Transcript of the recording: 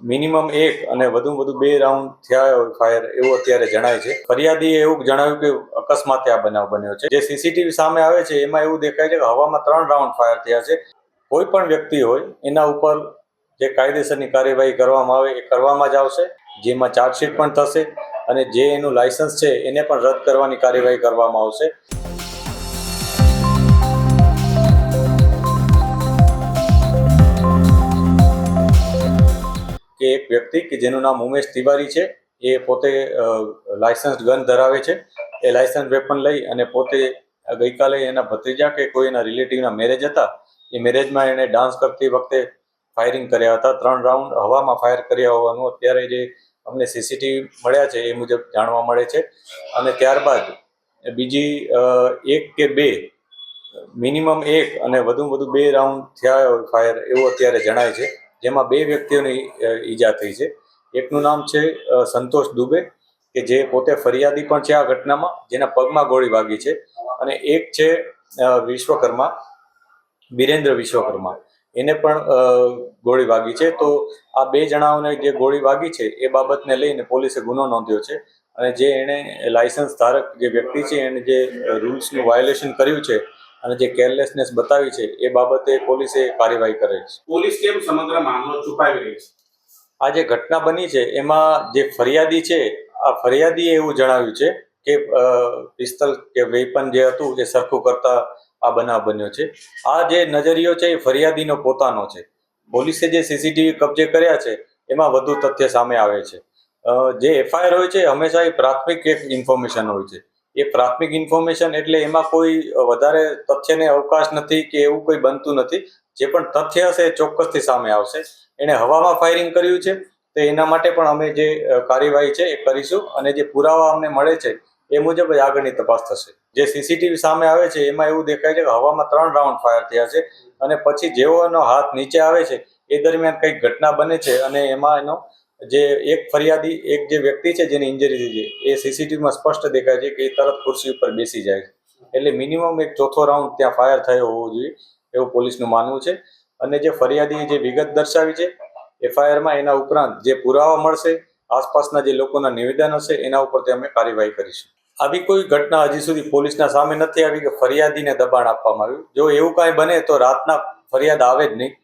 Minimum એક અને વધુ બે રાઉન્ડ થયા હોય ફાયર એવું અત્યારે જણાય છે. ફરિયાદીએ એવું જણાવ્યું કે અકસ્માતે આ બનાવ બન્યો છે. જે સીસીટીવી સામે આવે છે એમાં એવું દેખાય છે કે હવામાં 3 રાઉન્ડ ફાયર થયા છે. કોઈ પણ વ્યક્તિ હોય એના ઉપર જે કાયદેસરની કાર્યવાહી કરવામાં આવે એ કરવામાં જ આવશે, જેમાં ચાર્જશીટ પણ થશે અને જે એનું લાયસન્સ છે એને પણ રદ કરવાની કાર્યવાહી કરવામાં આવશે. કે એક વ્યક્તિ કે જેનું નામ ઉમેશ તિવારી છે, એ પોતે લાયસન્સ ગન ધરાવે છે. એ લાયસન્સ વેપન લઈ અને પોતે ગઈકાલે એના ભત્રીજા કે કોઈ એના રિલેટિવના મેરેજ હતા, એ મેરેજમાં એને ડાન્સ કરતી વખતે ફાયરિંગ કર્યા હતા. 3 રાઉન્ડ હવામાં ફાયર કર્યા હોવાનું અત્યારે જે અમને સીસીટીવી મળ્યા છે એ મુજબ જાણવા મળે છે. અને ત્યારબાદ બીજી એક કે બે મિનિમમ એક અને વધુ બે રાઉન્ડ થયા હોય ફાયર એવું અત્યારે જણાય છે, જેમાં 2 વ્યક્તિઓની ઈજા થઈ છે. એકનું નામ છે સંતોષ દુબે, કે જે પોતે ફરિયાદી પણ છે આ ઘટનામાં, જેના પગમાં ગોળી વાગી છે. અને એક છે વિશ્વકર્મા, બિરેન્દ્ર વિશ્વકર્મા, એને પણ ગોળી વાગી છે. તો આ 2 જણાઓને જે ગોળી વાગી છે એ બાબતને લઈને પોલીસે ગુનો નોંધ્યો છે. અને જે એણે લાયસન્સ ધારક જે વ્યક્તિ છે એને જે રૂલ્સનું વાયોલેશન કર્યું છે અને જે કેરલેસનેસ બતાવી છે એ બાબતે પોલીસે કાર્યવાહી કરે છે. પોલીસ કેમ સમગ્ર મામલો છુપાવી રહી છે? આ જે ઘટના બની છે એમાં જે ફરિયાદી છે, આ ફરિયાદીએ એવું જણાવ્યું છે કે પિસ્તલ કે વેપન જે હતું એ સરખું કરતા આ બનાવ બન્યો છે. આ જે નજરિયો છે એ ફરિયાદીનો પોતાનો છે. પોલીસે જે સીસીટીવી કબજે કર્યા છે એમાં વધુ તથ્ય સામે આવે છે. જે એફઆઈઆર હોય છે હંમેશા એ પ્રાથમિક એક ઇન્ફોર્મેશન હોય છે. એ પ્રાથમિક ઇન્ફોર્મેશન એટલે એમાં કોઈ વધારે તથ્યને અવકાશ નથી કે એવું કોઈ બનતું નથી. જે પણ તથ્ય હશે એ ચોક્કસથી સામે આવશે. એણે હવામાં ફાયરિંગ કર્યું છે તો એના માટે પણ અમે જે કાર્યવાહી છે એ કરીશું અને જે પુરાવા અમને મળે છે એ મુજબ જ આગળની તપાસ થશે. જે સીસીટીવી સામે આવે છે એમાં એવું દેખાય છે કે હવામાં 3 રાઉન્ડ ફાયર થયા છે અને પછી જેવો એનો હાથ નીચે આવે છે એ દરમિયાન કંઈક ઘટના બને છે અને એમાં એનો જે એક ફરિયાદી, એક જે વ્યક્તિ છે જેની ઇન્જરી થઈ છે એ સીસીટીવીમાં સ્પષ્ટ દેખાય છે કે એ તરત ખુરશી ઉપર બેસી જાય છે. એટલે મિનિમમ એક ચોથો રાઉન્ડ ત્યાં ફાયર થયો હોવો જોઈએ એવું પોલીસનું માનવું છે. અને જે ફરિયાદીએ જે વિગત દર્શાવી છે એફઆઈઆરમાં, એના ઉપરાંત જે પુરાવા મળશે, આસપાસના જે લોકોના નિવેદન હશે એના ઉપરથી અમે કાર્યવાહી કરીશું. આવી કોઈ ઘટના હજી સુધી પોલીસના સામે નથી આવી કે ફરિયાદીને દબાણ આપવામાં આવ્યું. જો એવું કાંઈ બને તો રાતના ફરિયાદ આવે જ નહીં.